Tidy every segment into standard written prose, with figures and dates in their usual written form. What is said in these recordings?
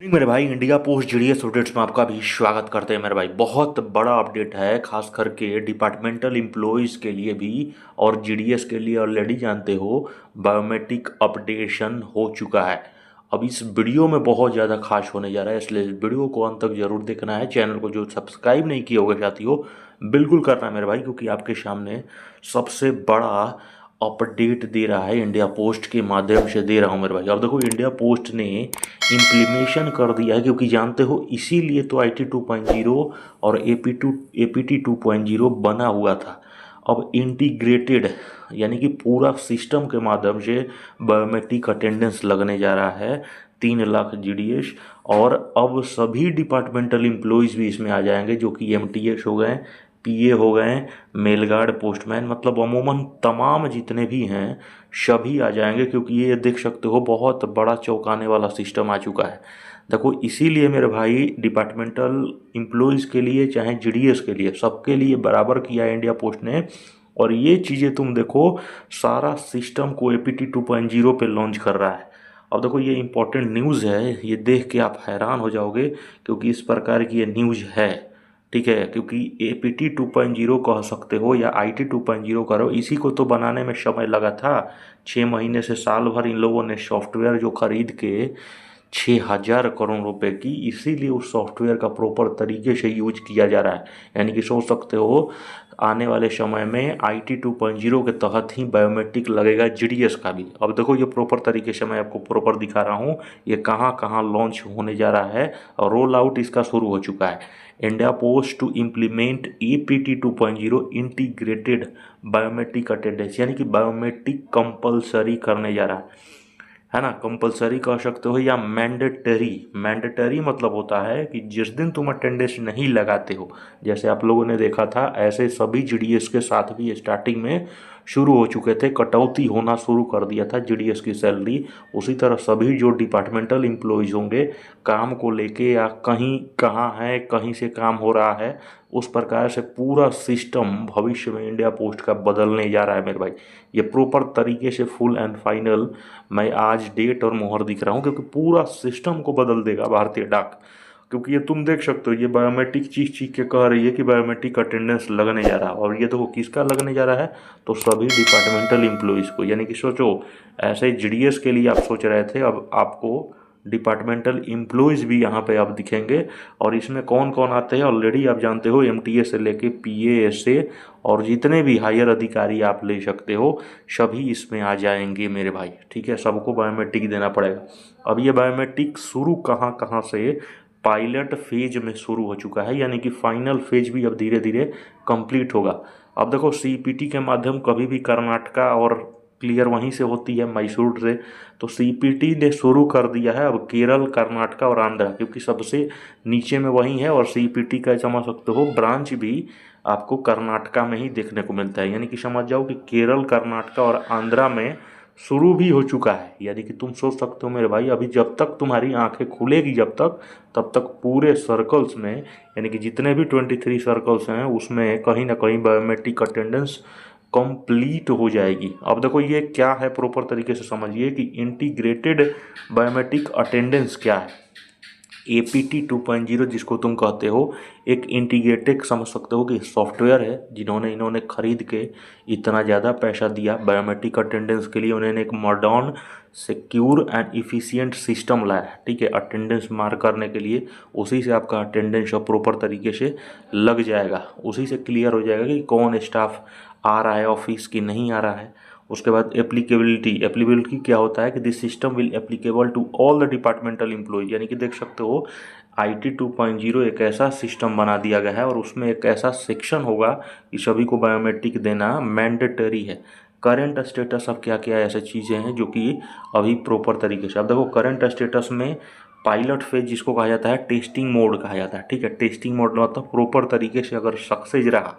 मेरे भाई India post GDS updates में आपका भी स्वागत करते हैं मेरे भाई। बहुत बड़ा अपडेट है, खास करके डिपार्टमेंटल एम्प्लॉयज़ के लिए भी और जीडीएस के लिए। ऑलरेडी जानते हो बायोमेट्रिक अपडेशन हो चुका है। अब इस वीडियो में बहुत ज़्यादा खास होने जा रहा है, इसलिए इस वीडियो को अंत तक जरूर देखना है। चैनल को जो सब्सक्राइब नहीं किया होगा साथियों, बिल्कुल करना है मेरे भाई, क्योंकि आपके सामने सबसे बड़ा अपडेट दे रहा है इंडिया पोस्ट के माध्यम से दे रहा हूँ मेरे भाई। अब देखो इंडिया पोस्ट ने इम्प्लीमेशन कर दिया है, क्योंकि जानते हो इसीलिए तो IT 2.0 और APT 2.0 बना हुआ था। अब इंटीग्रेटेड यानी कि पूरा सिस्टम के माध्यम से बायोमेट्रिक अटेंडेंस लगने जा रहा है 3 लाख GDS। और अब सभी डिपार्टमेंटल एम्प्लॉयज़ भी इसमें आ जाएंगे, जो कि MTS हो गए, PA हो गए, मेल गार्ड, पोस्टमैन, मतलब अमूमन तमाम जितने भी हैं सभी आ जाएंगे। क्योंकि ये देख सकते हो बहुत बड़ा चौंकाने वाला सिस्टम आ चुका है। देखो इसीलिए मेरे भाई डिपार्टमेंटल एम्प्लॉयज़ के लिए चाहे GDS के लिए सबके लिए बराबर किया है इंडिया पोस्ट ने। और ये चीज़ें तुम देखो, सारा सिस्टम को APT 2.0 पे लॉन्च कर रहा है। अब देखो ये इंपॉर्टेंट न्यूज़ है, ये देख के आप हैरान हो जाओगे, क्योंकि इस प्रकार की ये न्यूज़ है। ठीक है, क्योंकि APT 2.0 कह सकते हो या IT 2.0 करो, इसी को तो बनाने में समय लगा था। 6 महीने से साल भर इन लोगों ने सॉफ्टवेयर जो खरीद के 6,000 करोड़ रुपए की, इसीलिए उस सॉफ्टवेयर का प्रॉपर तरीके से यूज किया जा रहा है। यानी कि सोच सकते हो आने वाले समय में IT 2.0 के तहत ही बायोमेट्रिक लगेगा GDS का भी। अब देखो ये प्रॉपर तरीके से मैं आपको प्रॉपर दिखा रहा हूँ, ये कहाँ कहाँ लॉन्च होने जा रहा है और रोल आउट इसका शुरू हो चुका है। India post to implement APT 2.0 integrated biometric attendance, यानी कि बायोमेट्रिक कंपलसरी करने जा रहा है ना। कंपलसरी कह सकते हो या मैंडेटरी। मैंडेटरी मतलब होता है कि जिस दिन तुम अटेंडेंस नहीं लगाते हो, जैसे आप लोगों ने देखा था, ऐसे सभी GDS के साथ भी स्टार्टिंग में शुरू हो चुके थे, कटौती होना शुरू कर दिया था GDS की सैलरी। उसी तरह सभी जो डिपार्टमेंटल एम्प्लॉयज़ होंगे काम को लेके, या कहीं कहाँ है कहीं से काम हो रहा है, उस प्रकार से पूरा सिस्टम भविष्य में इंडिया पोस्ट का बदलने जा रहा है मेरे भाई। ये प्रॉपर तरीके से फुल एंड फाइनल मैं आज डेट और मोहर दिख रहा हूँ, क्योंकि पूरा सिस्टम को बदल देगा भारतीय डाक। क्योंकि ये तुम देख सकते हो, ये बायोमेट्रिक चीख चीख के कह रही है कि बायोमेट्रिक अटेंडेंस लगने जा रहा है। और ये देखो किसका लगने जा रहा है, तो सभी डिपार्टमेंटल एम्प्लॉयज़ को। यानी कि सोचो, ऐसे GDS के लिए आप सोच रहे थे, अब आपको डिपार्टमेंटल एम्प्लॉयज़ भी यहाँ पे अब दिखेंगे। और इसमें कौन कौन आते हैं ऑलरेडी आप जानते हो, MTS से लेके PA SA और जितने भी हायर अधिकारी आप ले सकते हो, सभी इसमें आ जाएंगे मेरे भाई। ठीक है, सबको बायोमेट्रिक देना पड़ेगा। अब ये बायोमेट्रिक शुरू कहाँ कहाँ से, पायलट फेज में शुरू हो चुका है, यानी कि फाइनल फेज भी अब धीरे धीरे कंप्लीट होगा। अब देखो CPT के माध्यम कभी भी कर्नाटका और क्लियर वहीं से होती है, मैसूर से। तो CPT ने शुरू कर दिया है अब केरल, कर्नाटका और आंध्रा, क्योंकि सबसे नीचे में वही है। और CPT का समझ सकते हो ब्रांच भी आपको कर्नाटका में ही देखने को मिलता है। यानी कि समझ जाओ कि केरल, कर्नाटका और आंध्रा में शुरू भी हो चुका है। यानी कि तुम सोच सकते हो मेरे भाई, अभी जब तक तुम्हारी आंखें खुलेगी जब तक, तब तक पूरे सर्कल्स में, यानी कि जितने भी 23 सर्कल्स हैं उसमें कहीं ना कहीं बायोमेट्रिक अटेंडेंस कंप्लीट हो जाएगी। अब देखो ये क्या है, प्रॉपर तरीके से समझिए कि इंटीग्रेटेड बायोमेट्रिक अटेंडेंस क्या है। APT 2.0 जिसको तुम कहते हो, एक इंटीग्रेटेड समझ सकते हो कि सॉफ्टवेयर है, जिन्होंने इन्होंने खरीद के इतना ज़्यादा पैसा दिया बायोमेट्रिक अटेंडेंस के लिए। उन्होंने एक modern, secure and efficient system लाया है। ठीक है, अटेंडेंस मार्क करने के लिए। उसी से आपका अटेंडेंस अब प्रॉपर तरीके से लग जाएगा, उसी से क्लियर हो जाएगा कि कौन स्टाफ आ रहा है ऑफिस की नहीं आ रहा है। उसके बाद एप्लीकेबिलिटी क्या होता है कि this system will applicable to all the departmental employees. यानी कि देख सकते हो IT 2.0 एक ऐसा सिस्टम बना दिया गया है और उसमें एक ऐसा सेक्शन होगा कि सभी को बायोमेट्रिक देना मैंडेटरी है। करंट स्टेटस अब क्या क्या ऐसी चीज़ें हैं जो कि अभी प्रॉपर तरीके से, अब देखो करंट स्टेटस में पायलट फेज जिसको कहा जाता है, टेस्टिंग मोड कहा जाता है। ठीक है, टेस्टिंग मोड मतलब प्रॉपर तरीके से अगर सक्सेस रहा,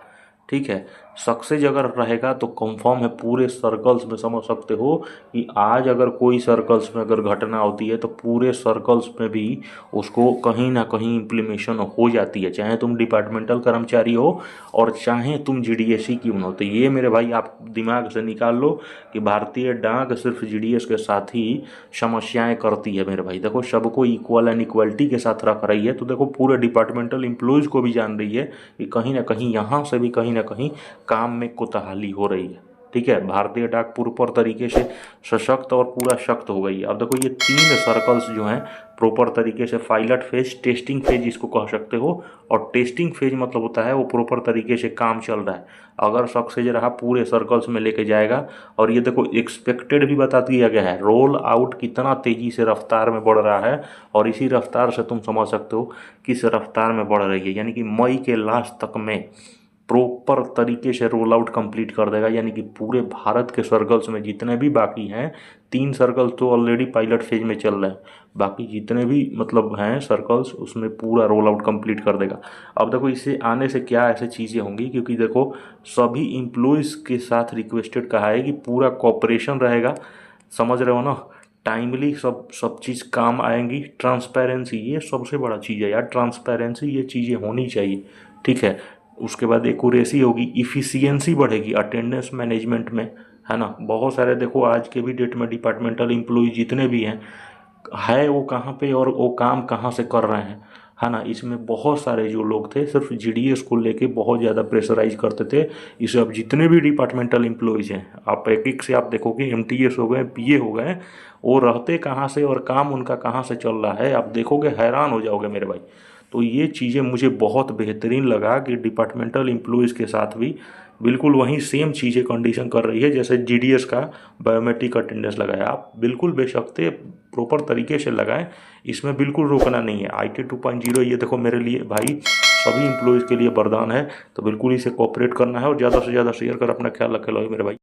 ठीक है। सक्सेस अगर रहेगा तो कंफर्म है पूरे सर्कल्स में, समझ सकते हो कि आज अगर कोई सर्कल्स में अगर घटना होती है तो पूरे सर्कल्स में भी उसको कहीं ना कहीं इम्प्लीमेशन हो जाती है, चाहे तुम डिपार्टमेंटल कर्मचारी हो और चाहे तुम जीडीएससी क्यों ना हो। तो ये मेरे भाई आप दिमाग से निकाल लो कि भारतीय डाक सिर्फ जीडीएस के साथ ही समस्याएं करती है मेरे भाई। देखो सबको इक्वल एंड इक्वलिटी के साथ रख रही है, तो देखो पूरे डिपार्टमेंटल एम्प्लॉयज़ को भी जान रही है कि कहीं ना कहीं यहाँ से भी कहीं ना कहीं काम में कोताहली हो रही है। ठीक है, भारतीय डाक प्रॉपर तरीके से सशक्त और पूरा सख्त हो गई है। अब देखो ये 3 सर्कल्स जो हैं प्रॉपर तरीके से पायलट फेज, टेस्टिंग फेज इसको कह सकते हो, और टेस्टिंग फेज मतलब होता है वो प्रॉपर तरीके से काम चल रहा है। अगर सक्सेस रहा पूरे सर्कल्स में लेके जाएगा। और ये देखो एक्सपेक्टेड भी बता दिया गया है, रोल आउट कितना तेज़ी से रफ्तार में बढ़ रहा है, और इसी रफ्तार से तुम समझ सकते हो किस रफ्तार में बढ़ रही है। यानी कि मई के लास्ट तक में प्रॉपर तरीके से रोल आउट कंप्लीट कर देगा। यानी कि पूरे भारत के सर्कल्स में जितने भी बाकी हैं, 3 सर्कल तो ऑलरेडी पायलट फेज में चल रहे हैं, बाकी जितने भी मतलब हैं सर्कल्स उसमें पूरा रोल आउट कंप्लीट कर देगा। अब देखो इसे आने से क्या ऐसे चीज़ें होंगी, क्योंकि देखो सभी इम्प्लॉयज़ के साथ रिक्वेस्टेड कहा है कि पूरा कॉपरेशन रहेगा, समझ रहे हो ना, टाइमली सब सब चीज़ काम आएंगी। ट्रांसपेरेंसी ये सबसे बड़ा चीज़ है यार, ट्रांसपेरेंसी ये चीज़ें होनी चाहिए। ठीक है, उसके बाद एक्यूरेसी होगी, इफ़िशियंसी बढ़ेगी अटेंडेंस मैनेजमेंट में, है ना। बहुत सारे देखो आज के भी डेट में डिपार्टमेंटल एम्प्लॉय जितने भी हैं है वो कहाँ पे और वो काम कहाँ से कर रहे हैं, है ना। इसमें बहुत सारे जो लोग थे सिर्फ जीडीएस को लेके बहुत ज़्यादा प्रेशराइज करते थे। इसे अब जितने भी डिपार्टमेंटल एम्प्लॉयज़ हैं आप एक एक से आप देखोगे, एमटीएस हो गए, पीए हो गए, वो रहते कहाँ से और काम उनका कहाँ से चल रहा है, आप देखोगे हैरान हो जाओगे मेरे भाई। तो ये चीज़ें मुझे बहुत बेहतरीन लगा कि डिपार्टमेंटल एम्प्लॉयज़ के साथ भी बिल्कुल वही सेम चीज़ें कंडीशन कर रही है जैसे जीडीएस का बायोमेट्रिक अटेंडेंस लगाया। आप बिल्कुल बेशक्ते प्रॉपर तरीके से लगाएं, इसमें बिल्कुल रोकना नहीं है। IT 2.0 ये देखो मेरे लिए भाई सभी एम्प्लॉयज़ के लिए वरदान है, तो बिल्कुल इसे कोऑपरेट करना है और ज़्यादा से ज़्यादा शेयर कर अपना ख्याल रखे लो मेरे भाई।